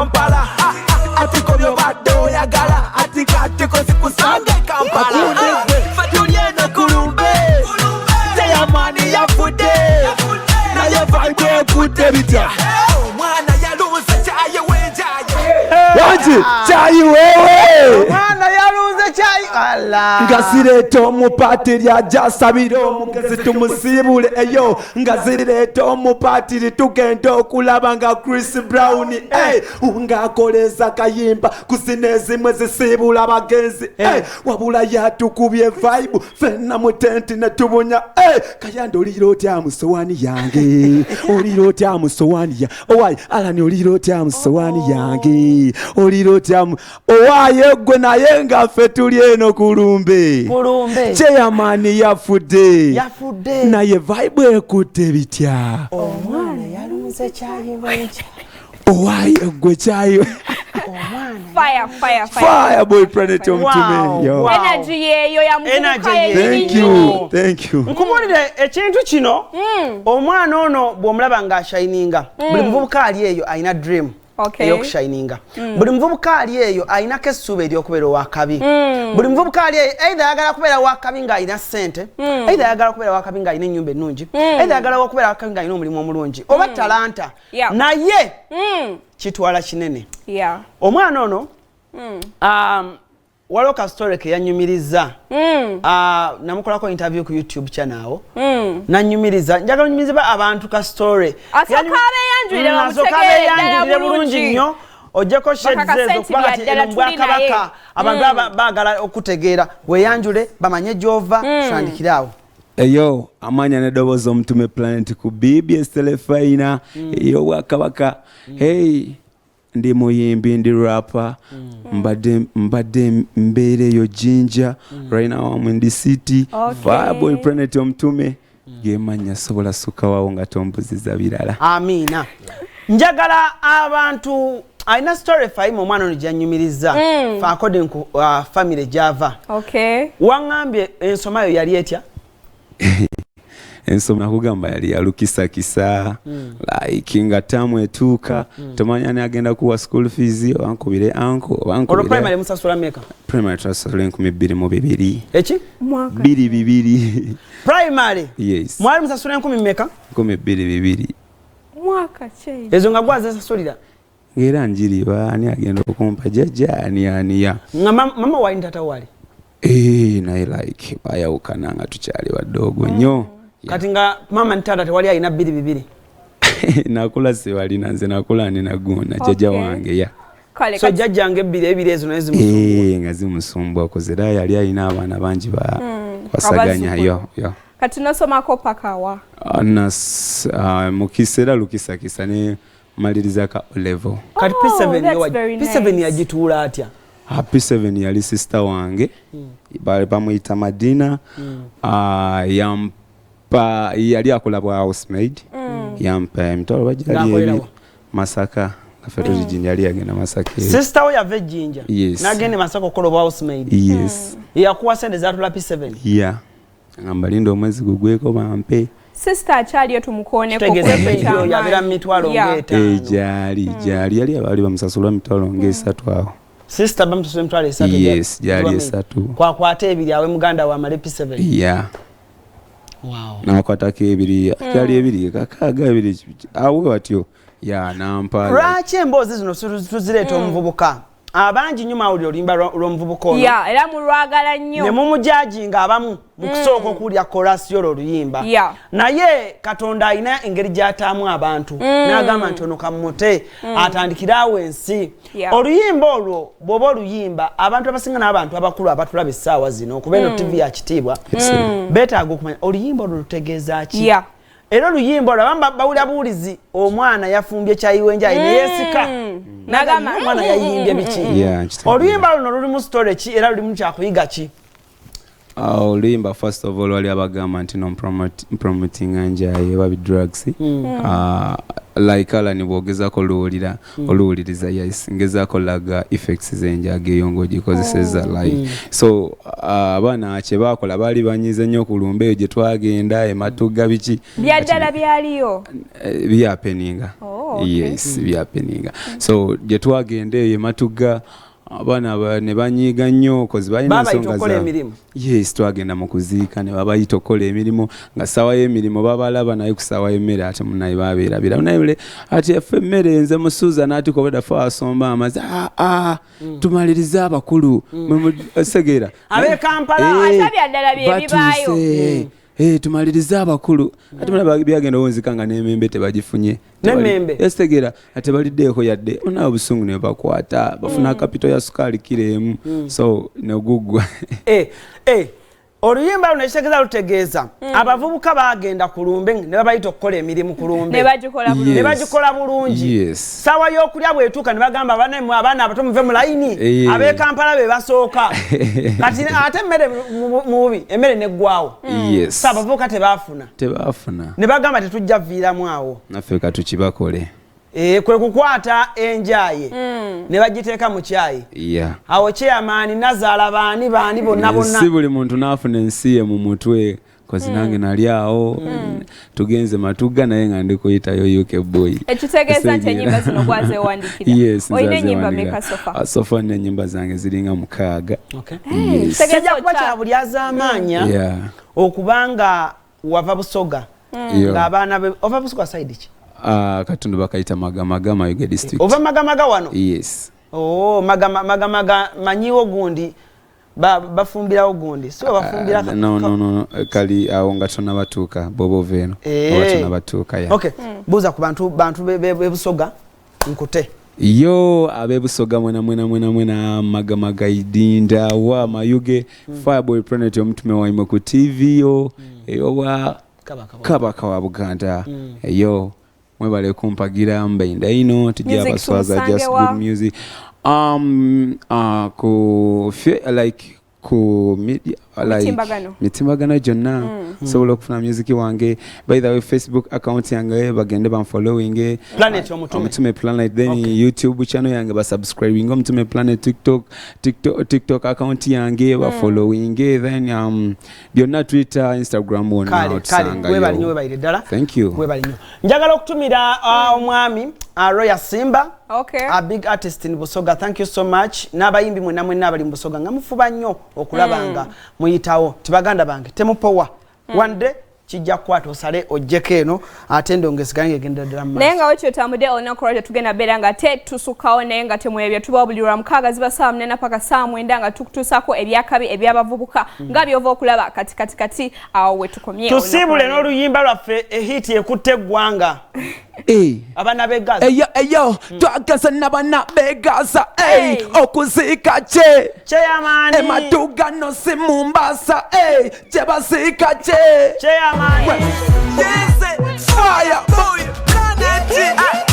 Kampala atiko byobadde oyagala atika atiko zikusange Kampala fatulye no kulumbe teyamani yafudde naye vibe ekute bitya omwana yalunze Caayi wenjaye wanji Caayi wewe Mwana yalunze Caayi Allah ngazireta omupati lyajja sabira omugezi tumusibule eyo ngazireta omupati tugenda okulaba nga Chris Brown ungakoleza kayimba kusina ezimwe zisibula abagenzi wabula yatukubye vibe fenna mu tenti ne tubunya kayanda olira otya mu sowani yange olira otya mu sowani ya owai alani olira otya mu sowani yange olira otya owaye gwe naye nga ffe tuli eno kulumbe kyeyamani yafudde naye vibe ekutte bitya omwana yalunze Caayi wenja owaye gwe Caayi fire boy planet omtume yo energy yeyo ya muvubuka thank you nkubulire ekintu kino omwana ono bw'omulaba nga ashininga buli muvubuka ali eyo ayina dream eyokushininga buli muvubuka ali eyo ayina kessuuba ery'okubeera owakabi buli muvubuka ali eyo either ayagala kubeera wakabi ng'ayina ssente either ayagala kubeera wakabi ng'ayina ennyumba ennungi either ayagala kubeera wakabi ng'ayina omulimu omulungi oba talanta naye kitwala kinene omwana ono waliwo ka story ke yanyumiriza namukolako interview ku YouTube channel awo nanyumiriza njagala nyumiriza abantu ka story yanjulire bulungi nnyo ojjeko shedzezo kuba kati Bwakabaka abantu bagala okutegeera weyanjule bamanye gyova tandikirawo eyo amanya neddoboozi omutume planet ku BBS Telefina eyo Bwakabaka ndi muyimbi ndi rapper mbadde mbeereyo jinja right now I'm in the city Fireboy planet omtume gemanya sobola suka wawo nga tombuziza birala amina njagala abantu aina story faimo omwana ono gyanyumiriza fa according ku family java wangambye ensomayo yali etya ensoma kugamba yali yalukisakisa like nga tamu etuuka tomanya ne agenda kuwa school fees wankubire Olo primary musasula meka primary trasula 2022 echi mwaka 22 primary yes mwali musasula 10 meka 2022 mwaka che ezo nga gwaza sasulira ngera njiriba ani agenda okumpa jajja ani ya mama wali tata wali naye like bayawukana nga tukyali wadogo nnyo kati nga mama ntata tewali ayina 22 nakula sewali nanze nakula ni nagona jajja wange ya so jajja wange 22 ezo nazo zimusumbwa nga zimusumbwa kozera yali ayina abaana bangi basaganya yo kati nosomako pakawa mukisera lukisakisa ne maliriza ka level kati P7 yagituula atya P7 yali sister wange bamuyita Madina yali akola bwa housemaid yampa emitwalo bajali Masaka afeto jinja yali agenda Masaka sister we yave jinja nagende Masaka okola bwa housemaid yes yakuwa sende zatula P7 ngamba lindo omwezi gugweko bampe sister achali yatumukoneko tegeza yabira mitwalo ngeta jali yali abali bamusasula mitwalo ngesatu awo sister bamusasula mitwalo 3 yes jali 3 kwa kwate ebiri awe muganda wa male P7 wow nakwatako ebiri jali ebiri kakaga ebiri awe watyo nampa lwaki emboozi zino tuzireeta omuvubuka abangi nyuma oluyimba lw'omuvubuka ono era mulwagala nnyo ne mumujajinga abamu mu kusooka okulya korasi oluyimba naye Katonda alina engeri gy'ataamu abantu n'agamba nti ono kammute atandikira awo ensi oluyimba olwo bw'oba oluyimba abantu abasinga n'abantu abakulu abatulaba essaawa zino okuba eno TV ya kitiibwa beetaaga okumanya oluyimba olwo lutegeeza ki era oluyimba olwo bawulira buwulizi omwana yafumbye Caayi wenjayi ne yeesika n'agamba omwana yayimbye biki oluyimba luno luli mu story ki era lulimu kyakuyiga ki oluyimba first of all wali abagamba nti promoting anjaye babi drugs like ala ni bwogezako oluwuliriza ngezako laga effects zenjaga eyo ng'ogikozeseza like so abaana kye bakola baali banyize nnyo ku lumba eyo gye twagenda ematuga biki byaddala byaliyo byapeninga yes byapeninga so gye twagende ye matuga abaana ne banyiiga nnyo kozi balina ensonga za yes twagenda mu kuziika ne babayita okukola emirimu nga ssaawa y'emirimu babalaba naye ku ssaawa y'emmere ate munaye babeerabira naye ati effe emmere nze musuuza n'atukobeda fe asomba amazi tumalirize abakulu segeera ab'ekampala atabyaddala byebibaayo tumalirize abakulu ate muna byagenda wonzika nga n'emembe tebagifunye estegera ate baliddeeko yadde ona obusungu ne bakwata bafuna kapito ya sukaali kilo emu so neguggwa oluyimba luno ekitegeeza lutegeeza abavubuka bagenda ku lumbe ne babayita okukola emirimu ku lumbe ne bagikola bulungi ssaawa y'okulya bwetuuka ne bagamba abaana abato muve mu layini ab'ekampala be basooka kati ate emmere mubi emmere neggwawo so abavubuka tebaafuna ne bagamba tetujja viiramu awo naffe katukibakole kwe kukwata enjaye ne bagiteeka mu kyayi awo chairman nazaala baani bonna si buli muntu n'afuna ensi ye mu mutwe kozi nange nali awo tugenze matuga naye nga ndikuyitayo UK boy ekitegeeza nti ennyimba zino gwazeewandikira olina ennyimba meka sofa n'ennyimba zange ziringa 6 kijja kuba kya buli azaamaanya okubanga wava Busoga ng'abaana be ova Busoga side ki katundu bakaita magamaga Ayogedde district ova magamaga wano yes magamaga manyiwo gundi bafumbirawo gundi so bafumbira no kali awo nga tonna batuuka bobo veno tonna batuuka ya okay buza ku bantu be Busoga nkute yo abe Busoga mwena magamaga idinda wa mayuge Fireboy Planet omutume waimo ku TV yo eyowa kabaka wa Buganda yo mwebale kumpagira mbainda ino tujja abaswaza just good music like ku media like mitimbagano jonna sobola okufuna music wange by the way Facebook account yange bagende following Planet omutume Planet then YouTube channel yange ba subscribing omutume Planet TikTok account yange ba following then byonna Twitter Instagram wonna outsanga webalinyo ddala thank you webalinyo njagala okutumira omwami Roya Simba a big artist in Busoga thank you so much n'abayimbi mwenna abali mu Busoga nga mufuba nnyo okulabanga muyitawo tibaganda bange temupowa one day kijja kwata osale ojjeko eno ate ndongesiganye genda ddala mu naye nga wekyo tamudde olunaku lwatyo tugenda beera nga tetusukawo naye nga temwebya tuba buli lwa 6 ziba saa 4 paka saa 9 nga tukutuusako ebyakabi ebyabavubuka nga byova okulaba kati awo wetukomye tusiibule n'oluyimba lwaffe ehiti ekutte eggwanga abana begaza eyo twagaza n'abana begaza okuziika kye Chairman ematuga no si Mombasa kye baziika kye Chairman Fire boy, planet